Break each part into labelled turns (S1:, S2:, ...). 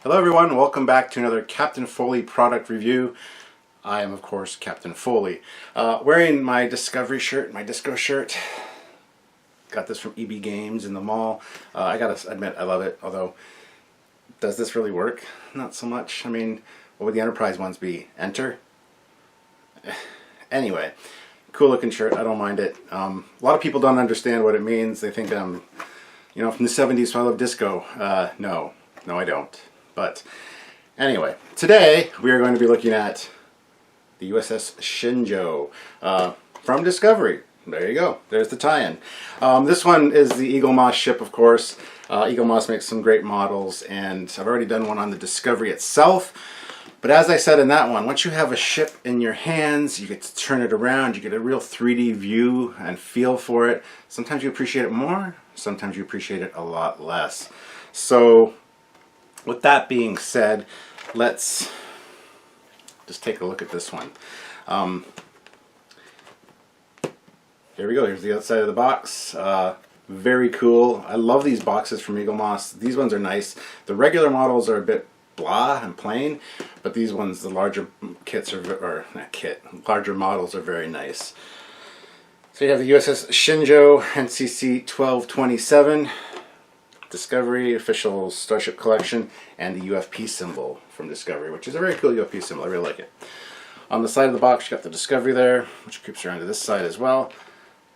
S1: Hello everyone, welcome back to another Captain Foley product review. I am of course Captain Foley. Wearing my Discovery shirt, my disco shirt. Got this from EB Games in the mall. I gotta admit I love it, although does this really work? Not so much. I mean, what would the Enterprise ones be? Enter? Anyway, cool looking shirt, I don't mind it. A lot of people don't understand what it means. They think I'm, from the 70s, so I love disco. No, I don't. But anyway, today we are going to be looking at the USS Shenzhou from Discovery. There you go. There's the tie-in. This one is the Eaglemoss ship, of course. Eaglemoss makes some great models, and I've already done one on the Discovery itself. But as I said in that one, once you have a ship in your hands, you get to turn it around, you get a real 3D view and feel for it. Sometimes you appreciate it more, sometimes you appreciate it a lot less. So, with that being said, let's just take a look at this one. Here we go. Here's the outside of the box. Very cool. I love these boxes from Eaglemoss. These ones are nice. The regular models are a bit blah and plain, but these ones, the larger kits larger models are very nice. So you have the USS Shenzhou NCC 1227. Discovery official Starship Collection, and the UFP symbol from Discovery, which is a very cool UFP symbol. I really like it. On the side of the box, you got the Discovery there, which creeps around to this side as well.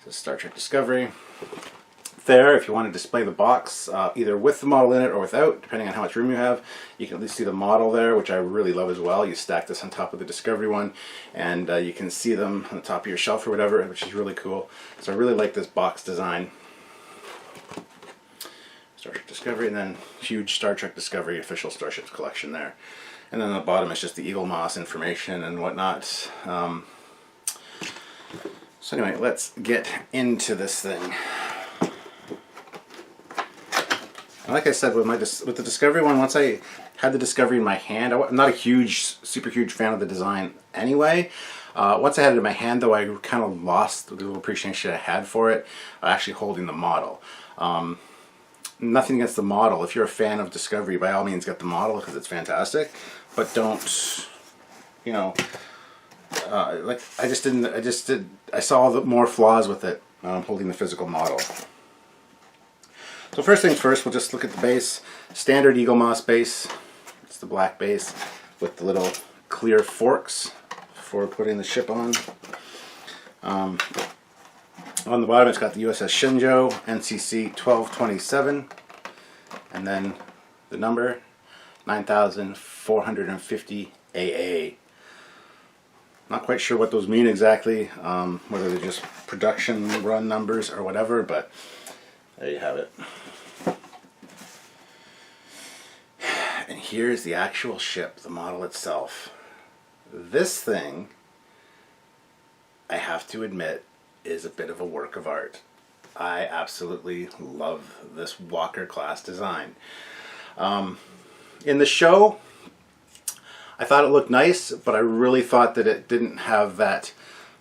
S1: This is Star Trek Discovery. There, if you want to display the box, either with the model in it or without, depending on how much room you have, you can at least see the model there, which I really love as well. You stack this on top of the Discovery one, and you can see them on the top of your shelf or whatever, which is really cool. So I really like this box design. Star Trek Discovery, and then huge Star Trek Discovery official Starships collection there. And then on the bottom is just the Eaglemoss information and whatnot. So anyway, let's get into this thing. And like I said, with the Discovery one, once I had the Discovery in my hand, I'm not a super huge fan of the design anyway. Once I had it in my hand, though, I kind of lost the little appreciation I had for it, actually holding the model. Nothing against the model. If you're a fan of Discovery, by all means get the model because it's fantastic. But don't, like I saw more flaws with it holding the physical model. So first things first, we'll just look at the base. Standard Eaglemoss base. It's the black base with the little clear forks for putting the ship on. On the bottom, it's got the USS Shenzhou NCC 1227, and then the number 9450 AA. Not quite sure what those mean exactly, whether they're just production run numbers or whatever, but there you have it. And here's the actual ship, the model itself. This thing, I have to admit, is a bit of a work of art. I absolutely love this Walker class design. In the show, I thought it looked nice, but I really thought that it didn't have that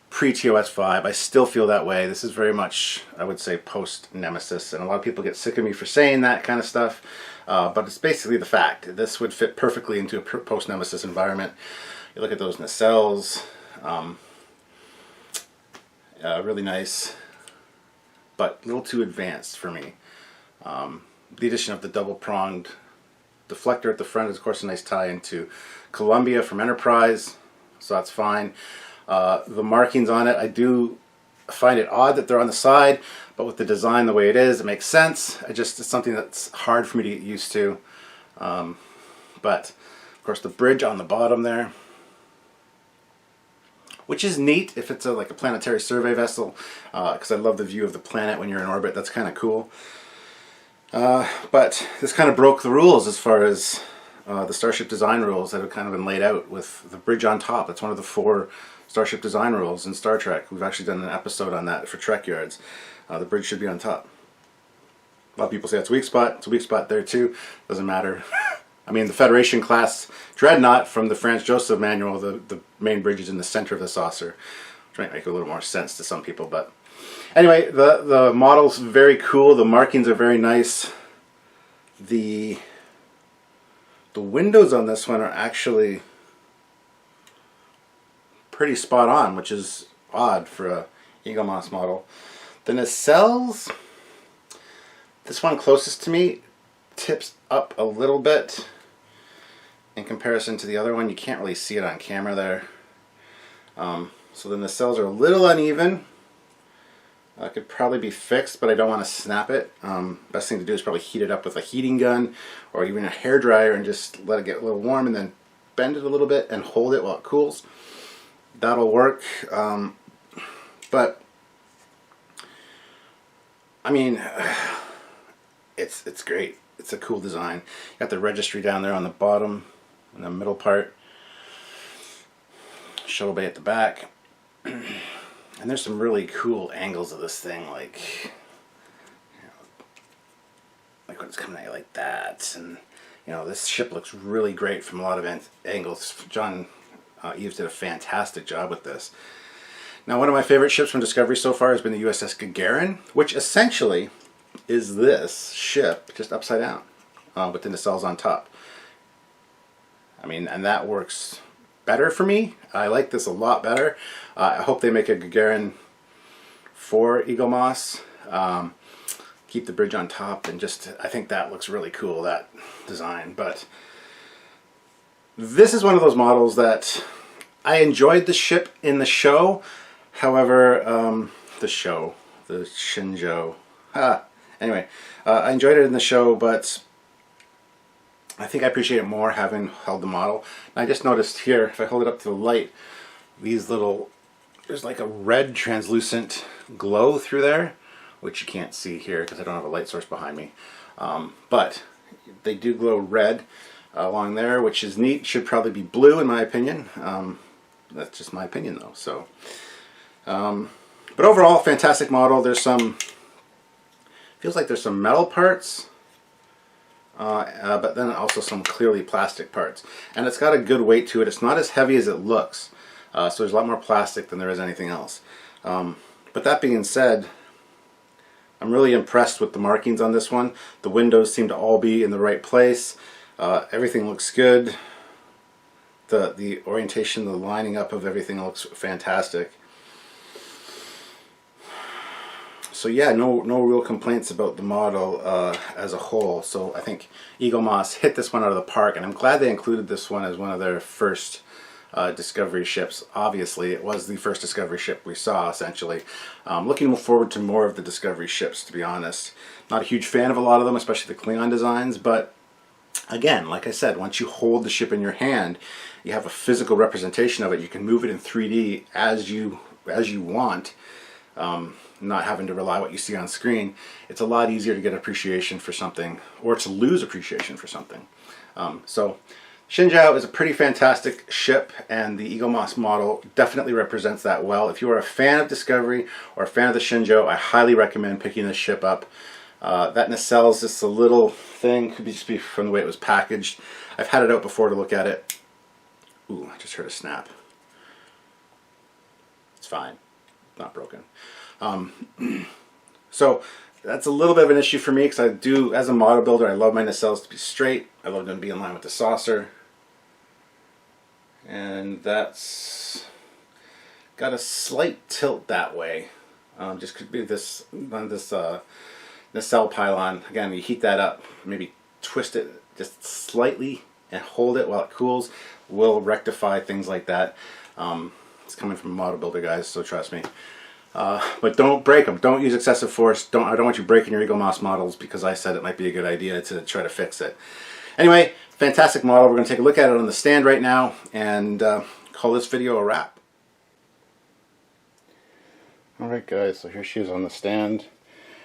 S1: pre-TOS vibe. I still feel that way. This is very much, I would say, post-Nemesis, and a lot of people get sick of me for saying that kind of stuff, but it's basically the fact. This would fit perfectly into a post-Nemesis environment. You look at those nacelles. Really nice, but a little too advanced for me. The addition of the double-pronged deflector at the front is, of course, a nice tie into Columbia from Enterprise, so that's fine. The markings on it, I do find it odd that they're on the side, but with the design the way it is, it makes sense. It's something that's hard for me to get used to. But, of course, the bridge on the bottom there, which is neat if it's like a planetary survey vessel, because I love the view of the planet when you're in orbit. That's kind of cool. But this kind of broke the rules as far as the Starship design rules that have kind of been laid out with the bridge on top. That's one of the 4 Starship design rules in Star Trek. We've actually done an episode on that for Trekyards. The bridge should be on top. A lot of people say it's a weak spot. It's a weak spot there too. Doesn't matter. I mean, the Federation class Dreadnought from the Franz Josef manual, the main bridge is in the center of the saucer, which might make a little more sense to some people. But anyway, the model's very cool. The markings are very nice. The The windows on this one are actually pretty spot on, which is odd for a Eaglemoss model. The nacelles, this one closest to me tips up a little bit in comparison to the other one. You can't really see it on camera there. So the nacelles are a little uneven. Could probably be fixed, but I don't want to snap it. Best thing to do is probably heat it up with a heating gun or even a hair dryer and just let it get a little warm and then bend it a little bit and hold it while it cools. That'll work. But I mean, it's great. It's a cool design. You got the registry down there on the bottom, in the middle part. Shuttle bay at the back. And there's some really cool angles of this thing, like, you know, like when it's coming at you like that. And you know, this ship looks really great from a lot of angles. John Eves did a fantastic job with this. Now, one of my favorite ships from Discovery so far has been the USS Gagarin, which essentially is this ship just upside down with the nacelles on top. I mean, and that works better for me. I like this a lot better. I hope they make a Gagarin for Eaglemoss. Keep the bridge on top, and just, I think that looks really cool, that design. But this is one of those models that I enjoyed the ship in the show. However, the Shenzhou. Anyway, I enjoyed it in the show, but I think I appreciate it more having held the model. And I just noticed here, if I hold it up to the light, these little, there's like a red translucent glow through there, which you can't see here because I don't have a light source behind me. But they do glow red along there, which is neat. Should probably be blue in my opinion. That's just my opinion though. So, but overall, fantastic model. There's some, feels like there's some metal parts. But then also some clearly plastic parts, and it's got a good weight to it. It's not as heavy as it looks, so there's a lot more plastic than there is anything else. But that being said, I'm really impressed with the markings on this one. The windows seem to all be in the right place. Everything looks good. The orientation, the lining up of everything looks fantastic. So yeah, no real complaints about the model as a whole. So I think Eaglemoss hit this one out of the park, and I'm glad they included this one as one of their first Discovery ships. Obviously, it was the first Discovery ship we saw, essentially. Looking forward to more of the Discovery ships, to be honest. Not a huge fan of a lot of them, especially the Klingon designs, but again, like I said, once you hold the ship in your hand, you have a physical representation of it. You can move it in 3D as you want. Not having to rely on what you see on screen. It's a lot easier to get appreciation for something, or to lose appreciation for something. So Shenzhou is a pretty fantastic ship, and the Eaglemoss model definitely represents that well. If you are a fan of Discovery or a fan of the Shenzhou, I highly recommend picking this ship up. That nacelle is just a little thing, could just be from the way it was packaged. I've had it out before to look at it. Ooh, I just heard a snap. It's fine, not broken. So that's a little bit of an issue for me, because I do, as a model builder, I love my nacelles to be straight. I love them to be in line with the saucer. And that's got a slight tilt that way. Just could be this nacelle pylon. Again, you heat that up, maybe twist it just slightly and hold it while it cools. Will rectify things like that. It's coming from a model builder, guys, so trust me. But don't break them. Don't use excessive force. I don't want you breaking your Eaglemoss models because I said it might be a good idea to try to fix it. Anyway, fantastic model. We're going to take a look at it on the stand right now and call this video a wrap. Alright guys, so here she is on the stand.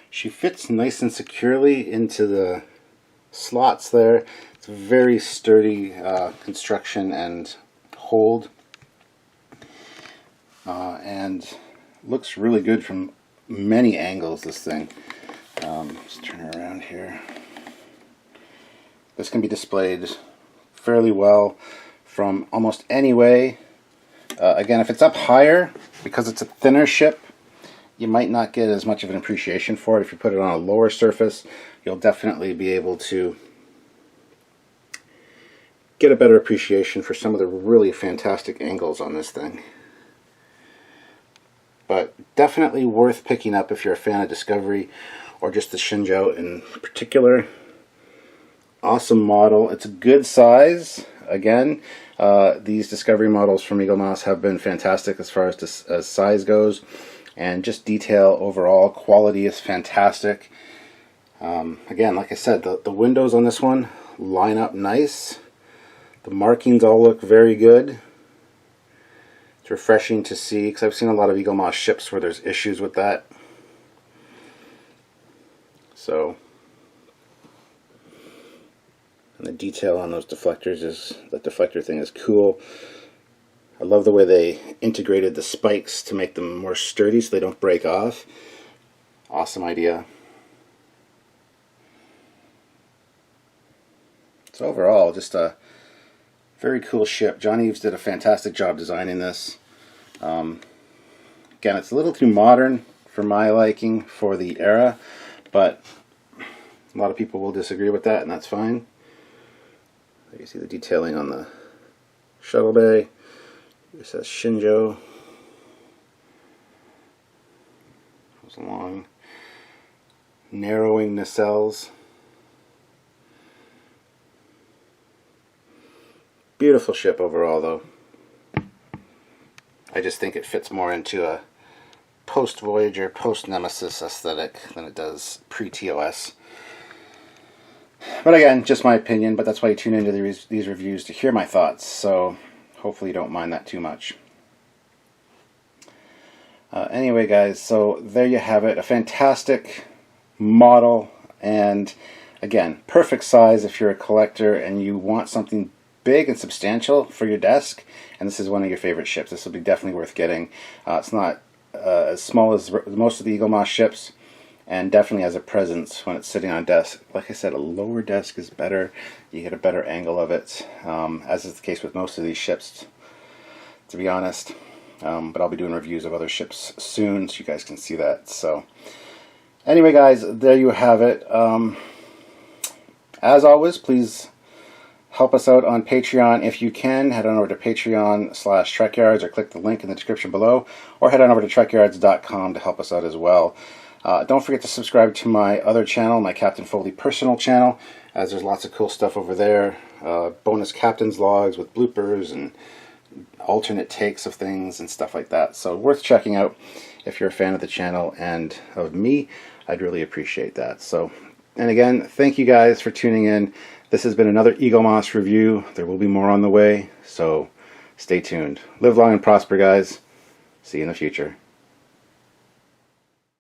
S1: She fits nice and securely into the slots there. It's a very sturdy construction and hold. And looks really good from many angles, this thing. Let's turn her around here. This can be displayed fairly well from almost any way. Again, if it's up higher, because it's a thinner ship, you might not get as much of an appreciation for it. If you put it on a lower surface, you'll definitely be able to get a better appreciation for some of the really fantastic angles on this thing. But definitely worth picking up if you're a fan of Discovery or just the Shenzhou in particular. Awesome model. It's a good size. Again, these Discovery models from Eaglemoss have been fantastic as far as size goes, and just detail overall. Quality is fantastic. Again, like I said, the windows on this one line up nice. The markings all look very good. It's refreshing to see, because I've seen a lot of Eaglemoss ships where there's issues with that. So, and the detail on those deflectors that deflector thing is cool. I love the way they integrated the spikes to make them more sturdy so they don't break off. Awesome idea. So overall, just a very cool ship. John Eaves did a fantastic job designing this. Again, it's a little too modern for my liking for the era, but a lot of people will disagree with that, and that's fine. You see the detailing on the shuttle bay. It says Shenzhou. Goes along. Narrowing nacelles. Beautiful ship overall, though. I just think it fits more into a post-Voyager, post-Nemesis aesthetic than it does pre-TOS. But again, just my opinion, but that's why you tune into these reviews, to hear my thoughts, so hopefully you don't mind that too much. Anyway, guys, so there you have it. A fantastic model, and again, perfect size if you're a collector and you want something big and substantial for your desk, and this is one of your favorite ships. This will be definitely worth getting. It's not as small as most of the Eaglemoss ships, and definitely has a presence when it's sitting on desk. Like I said, a lower desk is better. You get a better angle of it, as is the case with most of these ships, to be honest. But I'll be doing reviews of other ships soon, so you guys can see that. So anyway, guys, there you have it. As always, please help us out on Patreon if you can. Head on over to Patreon/Trekyards, or click the link in the description below, or head on over to Trekyards.com to help us out as well. Don't forget to subscribe to my other channel, my Captain Foley personal channel, as there's lots of cool stuff over there. Bonus captain's logs with bloopers and alternate takes of things and stuff like that. So worth checking out if you're a fan of the channel and of me. I'd really appreciate that. So, and again, thank you guys for tuning in. This has been another Eaglemoss review. There will be more on the way, so stay tuned. Live long and prosper, guys. See you in the future.